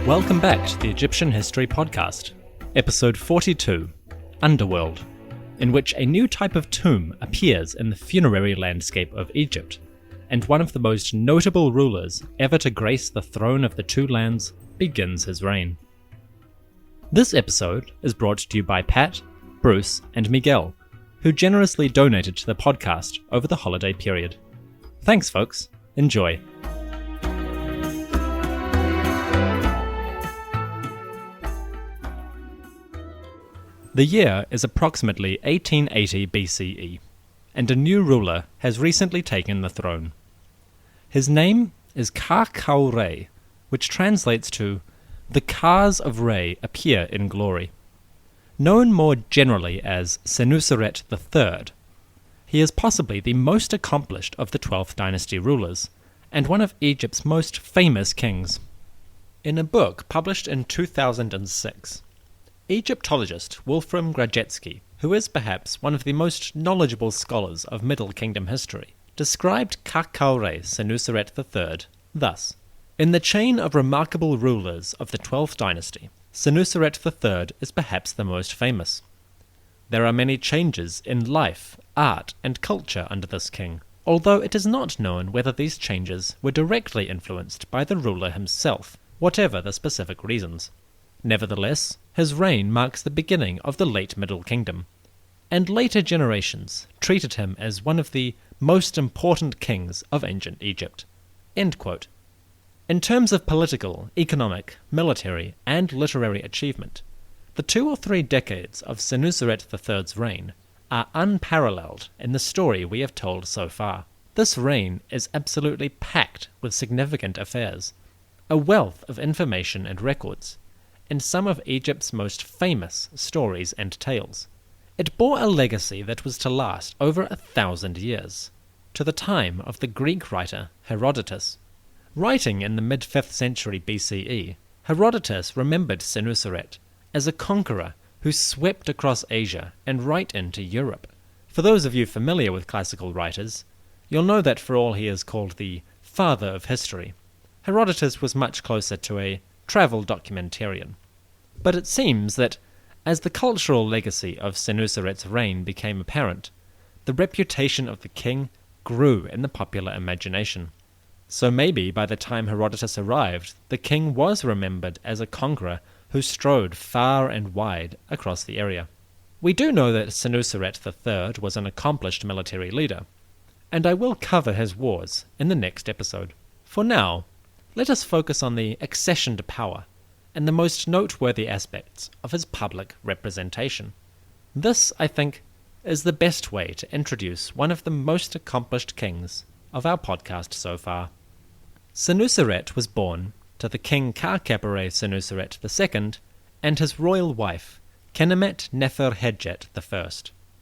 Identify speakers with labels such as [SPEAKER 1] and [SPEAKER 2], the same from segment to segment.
[SPEAKER 1] Welcome back to the Egyptian History Podcast, episode 42, Underworld, in which a new type of tomb appears in the funerary landscape of Egypt, and one of the most notable rulers ever to grace the throne of the two lands begins his reign. This episode is brought to you by Pat, Bruce, and Miguel, who generously donated to the podcast over the holiday period. Thanks, folks. Enjoy. The year is approximately 1880 BCE, and a new ruler has recently taken the throne. His name is Ka-Khau-Re, which translates to "the Kas of Re appear in glory." Known more generally as Sen-Useret III, he is possibly the most accomplished of the 12th dynasty rulers, and one of Egypt's most famous kings. In a book published in 2006, Egyptologist Wolfram Grajecki, who is perhaps one of the most knowledgeable scholars of Middle Kingdom history, described Ka-Khau-Re Sen-Useret III thus: "In the chain of remarkable rulers of the 12th dynasty, Sen-Useret III is perhaps the most famous. There are many changes in life, art, and culture under this king, although it is not known whether these changes were directly influenced by the ruler himself, whatever the specific reasons. Nevertheless, his reign marks the beginning of the late Middle Kingdom, and later generations treated him as one of the most important kings of ancient Egypt." End quote. In terms of political, economic, military, and literary achievement, the 2 or 3 decades of Sen-Useret III's reign are unparalleled in the story we have told so far. This reign is absolutely packed with significant affairs, a wealth of information and records, and some of Egypt's most famous stories and tales. It bore a legacy that was to last over 1,000 years, to the time of the Greek writer Herodotus. Writing in the mid-5th century BCE, Herodotus remembered Sen-Useret as a conqueror who swept across Asia and right into Europe. For those of you familiar with classical writers, you'll know that for all he is called the father of history, Herodotus was much closer to a travel documentarian. But it seems that, as the cultural legacy of Sen-Useret's reign became apparent, the reputation of the king grew in the popular imagination. So maybe by the time Herodotus arrived, the king was remembered as a conqueror who strode far and wide across the area. We do know that Sen-Useret III was an accomplished military leader, and I will cover his wars in the next episode. For now, let us focus on the accession to power and the most noteworthy aspects of his public representation. This, I think, is the best way to introduce one of the most accomplished kings of our podcast so far. Sen-Useret was born to the king Ka-Khau-Re Sen-Useret II and his royal wife, Kenemet-Nefer-Hedjet I.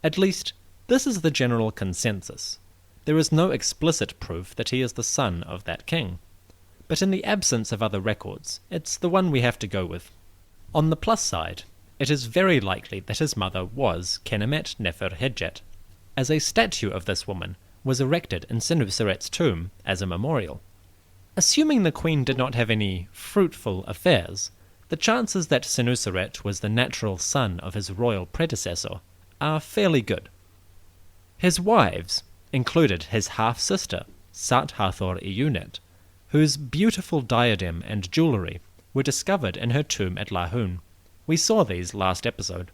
[SPEAKER 1] At least, this is the general consensus. There is no explicit proof that he is the son of that king, but in the absence of other records, it's the one we have to go with. On the plus side, it is very likely that his mother was Kenemet-Nefer-Hedjet, as a statue of this woman was erected in Sen-Useret's tomb as a memorial. Assuming the queen did not have any fruitful affairs, the chances that Sen-Useret was the natural son of his royal predecessor are fairly good. His wives included his half-sister, Sat-Hathor-Iyunet, whose beautiful diadem and jewellery were discovered in her tomb at Lahun. We saw these last episode.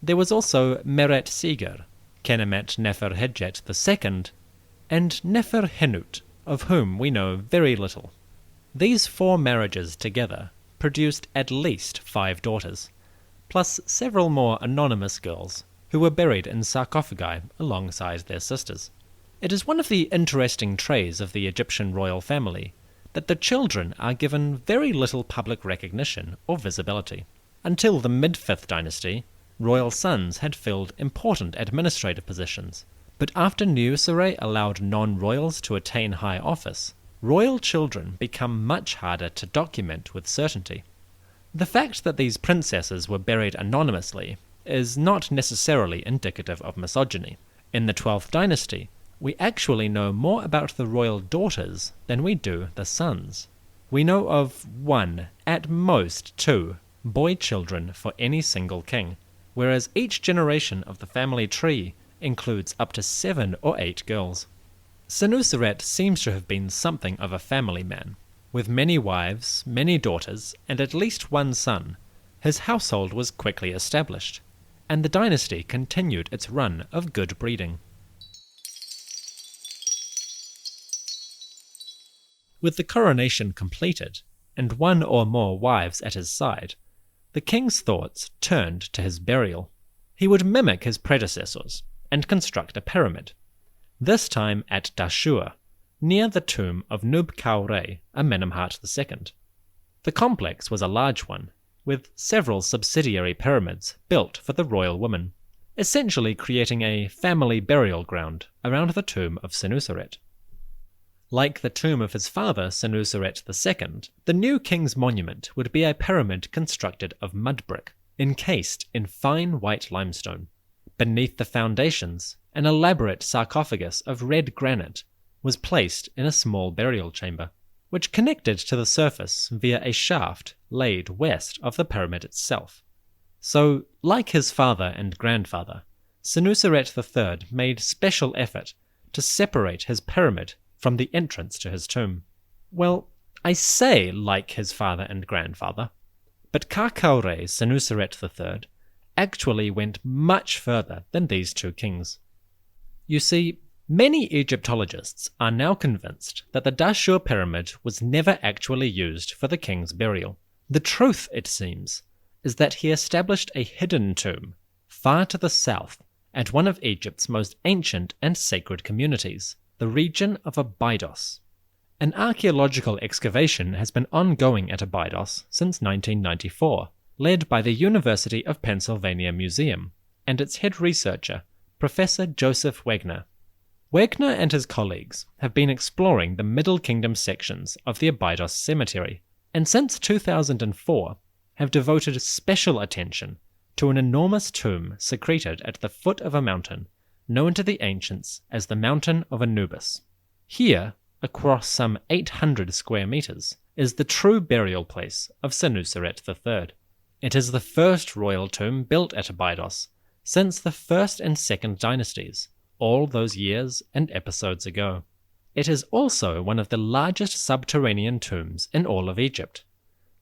[SPEAKER 1] There was also Meret-Seger, Kenemet-Nefer-Hedjet II, and Nefer-Henut, of whom we know very little. These 4 marriages together produced at least 5 daughters, plus several more anonymous girls who were buried in sarcophagi alongside their sisters. It is one of the interesting traits of the Egyptian royal family that the children are given very little public recognition or visibility. Until the mid-5th dynasty, royal sons had filled important administrative positions, but after Niuserre allowed non-royals to attain high office, royal children become much harder to document with certainty. The fact that these princesses were buried anonymously is not necessarily indicative of misogyny. In the 12th dynasty, we actually know more about the royal daughters than we do the sons. We know of 1, at most 2, boy children for any single king, whereas each generation of the family tree includes up to 7 or 8 girls. Sen-Useret seems to have been something of a family man. With many wives, many daughters, and at least one son, his household was quickly established, and the dynasty continued its run of good breeding. With the coronation completed, and 1 or more wives at his side, the king's thoughts turned to his burial. He would mimic his predecessors and construct a pyramid, this time at Dashur, near the tomb of Nub-Khaure, Amenemhat II. The complex was a large one, with several subsidiary pyramids built for the royal woman, essentially creating a family burial ground around the tomb of Sen-Useret. Like the tomb of his father, Sen-Useret II, the new king's monument would be a pyramid constructed of mud brick, encased in fine white limestone. Beneath the foundations, an elaborate sarcophagus of red granite was placed in a small burial chamber, which connected to the surface via a shaft laid west of the pyramid itself. So, like his father and grandfather, Sen-Useret III made special effort to separate his pyramid from the entrance to his tomb. Well, I say like his father and grandfather, but Kha-Khaure Sen-Useret III actually went much further than these two kings. You see, many Egyptologists are now convinced that the Dashur pyramid was never actually used for the king's burial. The truth, it seems, is that he established a hidden tomb far to the south at one of Egypt's most ancient and sacred communities, the region of Abydos. An archaeological excavation has been ongoing at Abydos since 1994, led by the University of Pennsylvania Museum and its head researcher, Professor Joseph Wegner. Wegner and his colleagues have been exploring the Middle Kingdom sections of the Abydos Cemetery, and since 2004 have devoted special attention to an enormous tomb secreted at the foot of a mountain known to the ancients as the Mountain of Anubis. Here, across some 800 square meters, is the true burial place of Sen-Useret III. It is the first royal tomb built at Abydos since the 1st and 2nd dynasties, all those years and episodes ago. It is also one of the largest subterranean tombs in all of Egypt,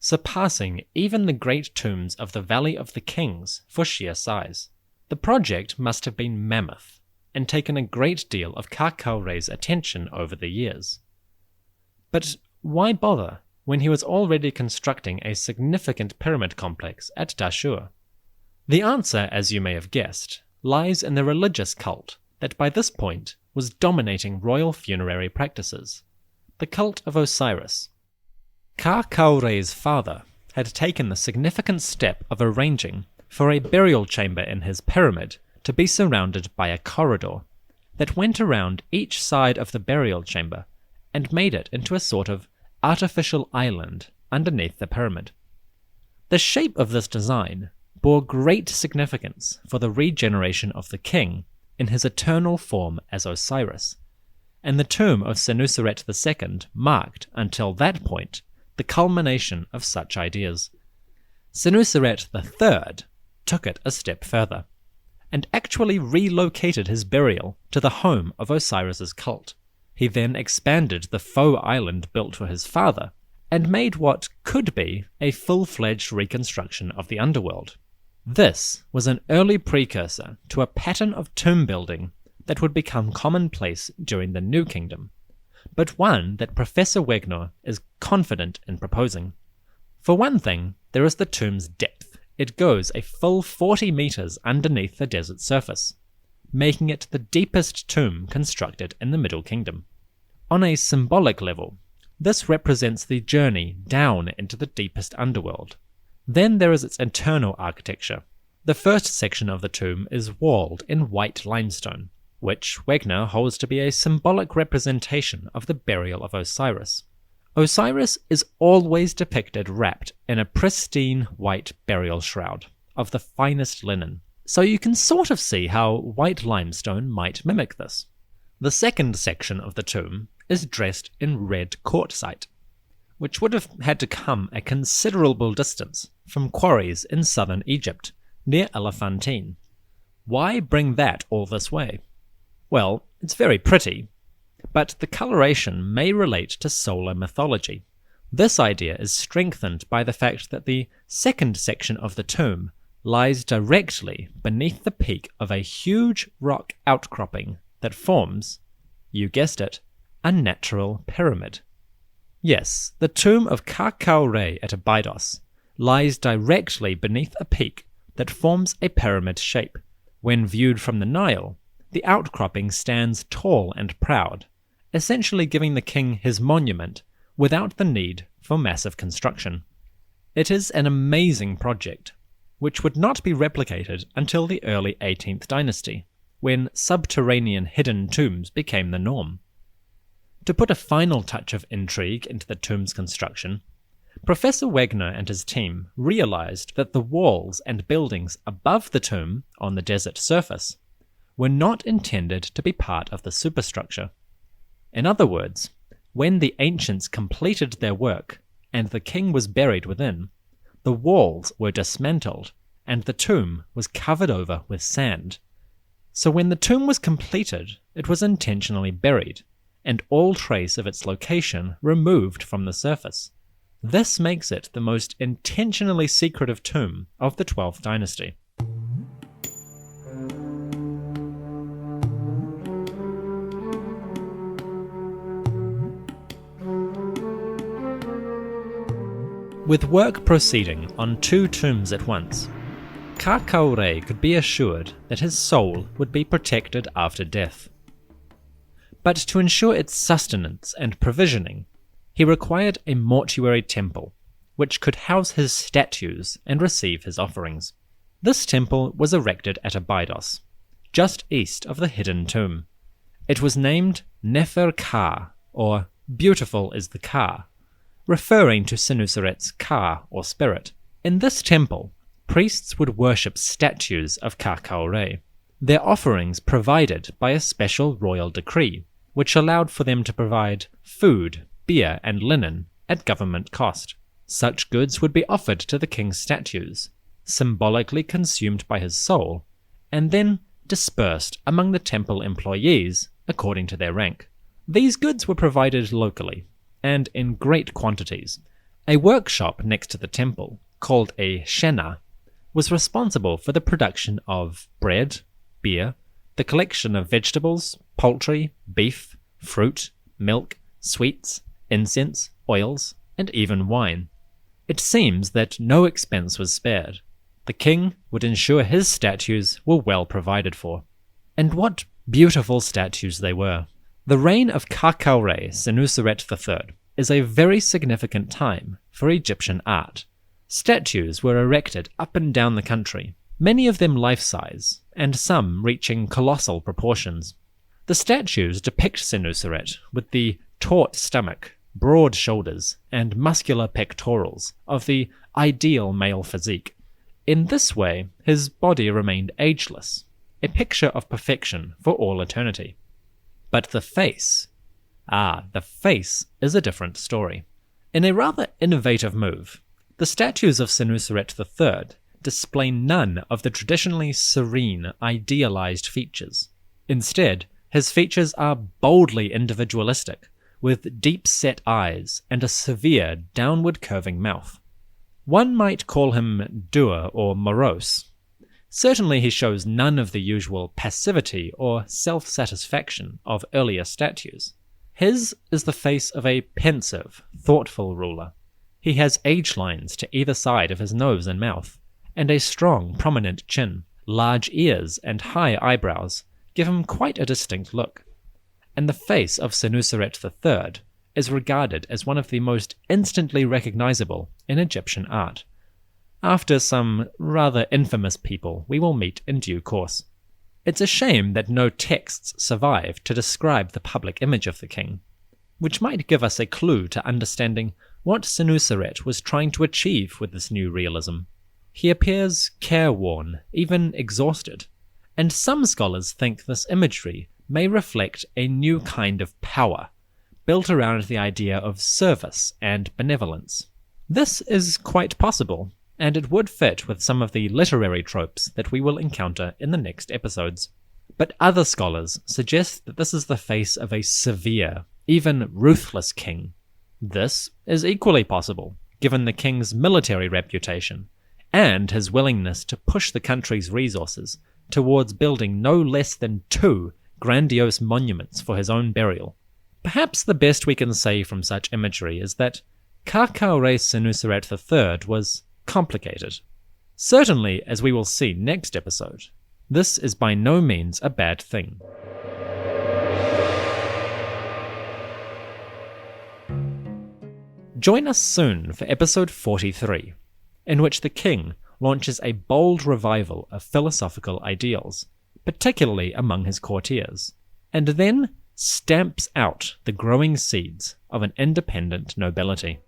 [SPEAKER 1] surpassing even the great tombs of the Valley of the Kings for sheer size. The project must have been mammoth and taken a great deal of Kha-Khaure's attention over the years. But why bother when he was already constructing a significant pyramid complex at Dashur? The answer, as you may have guessed, lies in the religious cult that by this point was dominating royal funerary practices, the cult of Osiris. Kha-Khaure's father had taken the significant step of arranging for a burial chamber in his pyramid to be surrounded by a corridor that went around each side of the burial chamber and made it into a sort of artificial island underneath the pyramid. The shape of this design bore great significance for the regeneration of the king in his eternal form as Osiris, and the tomb of Sen-Useret II marked, until that point, the culmination of such ideas. Sen-Useret III took it a step further, and actually relocated his burial to the home of Osiris's cult. He then expanded the faux island built for his father, and made what could be a full-fledged reconstruction of the underworld. This was an early precursor to a pattern of tomb building that would become commonplace during the New Kingdom, but one that Professor Wegner is confident in proposing. For one thing, there is the tomb's depth. It goes a full 40 meters underneath the desert surface, making it the deepest tomb constructed in the Middle Kingdom. On a symbolic level, this represents the journey down into the deepest underworld. Then there is its internal architecture. The first section of the tomb is walled in white limestone, which Wegner holds to be a symbolic representation of the burial of Osiris. Osiris is always depicted wrapped in a pristine white burial shroud of the finest linen, so you can sort of see how white limestone might mimic this. The second section of the tomb is dressed in red quartzite, which would have had to come a considerable distance from quarries in southern Egypt, near Elephantine. Why bring that all this way? Well, it's very pretty, but the coloration may relate to solar mythology. This idea is strengthened by the fact that the second section of the tomb lies directly beneath the peak of a huge rock outcropping that forms, you guessed it, a natural pyramid. Yes, the tomb of Ka-Kaure at Abydos lies directly beneath a peak that forms a pyramid shape. When viewed from the Nile, the outcropping stands tall and proud, essentially giving the king his monument without the need for massive construction. It is an amazing project, which would not be replicated until the early 18th dynasty, when subterranean hidden tombs became the norm. To put a final touch of intrigue into the tomb's construction, Professor Wegner and his team realized that the walls and buildings above the tomb on the desert surface were not intended to be part of the superstructure. In other words, when the ancients completed their work and the king was buried within, the walls were dismantled and the tomb was covered over with sand. So when the tomb was completed, it was intentionally buried, and all trace of its location removed from the surface. This makes it the most intentionally secretive tomb of the 12th dynasty. With work proceeding on 2 tombs at once, Ka-Kaure could be assured that his soul would be protected after death. But to ensure its sustenance and provisioning, he required a mortuary temple, which could house his statues and receive his offerings. This temple was erected at Abydos, just east of the hidden tomb. It was named Nefer-Ka, or Beautiful is the Ka, referring to Senuseret's Ka, or spirit. In this temple, priests would worship statues of Ka-Kaure, their offerings provided by a special royal decree, which allowed for them to provide food, beer, and linen at government cost. Such goods would be offered to the king's statues, symbolically consumed by his soul, and then dispersed among the temple employees according to their rank. These goods were provided locally, and in great quantities. A workshop next to the temple, called a shena, was responsible for the production of bread, beer, the collection of vegetables, poultry, beef, fruit, milk, sweets, incense, oils, and even wine. It seems that no expense was spared. The king would ensure his statues were well provided for. And what beautiful statues they were. The reign of Ka-Kaure Sen-Useret III is a very significant time for Egyptian art. Statues were erected up and down the country, many of them life-size, and some reaching colossal proportions. The statues depict Sen-Useret with the taut stomach, broad shoulders, and muscular pectorals of the ideal male physique. In this way, his body remained ageless, a picture of perfection for all eternity. But the face is a different story. In a rather innovative move, the statues of Sen-Useret III display none of the traditionally serene, idealized features. Instead, his features are boldly individualistic, with deep-set eyes and a severe, downward-curving mouth. One might call him dour or morose. Certainly he shows none of the usual passivity or self-satisfaction of earlier statues. His is the face of a pensive, thoughtful ruler. He has age lines to either side of his nose and mouth, and a strong, prominent chin. Large ears and high eyebrows give him quite a distinct look. And the face of Sen-Useret III is regarded as one of the most instantly recognizable in Egyptian art, after some rather infamous people we will meet in due course. It's a shame that no texts survive to describe the public image of the king. which might give us a clue to understanding what Sen-Useret was trying to achieve with this new realism. He appears careworn, even exhausted, and some scholars think this imagery may reflect a new kind of power, built around the idea of service and benevolence. This is quite possible, and it would fit with some of the literary tropes that we will encounter in the next episodes. But other scholars suggest that this is the face of a severe, even ruthless king. This is equally possible, given the king's military reputation, and his willingness to push the country's resources towards building no less than 2 grandiose monuments for his own burial. Perhaps the best we can say from such imagery is that Sen-Useret III was complicated. Certainly, as we will see next episode, this is by no means a bad thing. Join us soon for episode 43, in which the king launches a bold revival of philosophical ideals, particularly among his courtiers, and then stamps out the growing seeds of an independent nobility.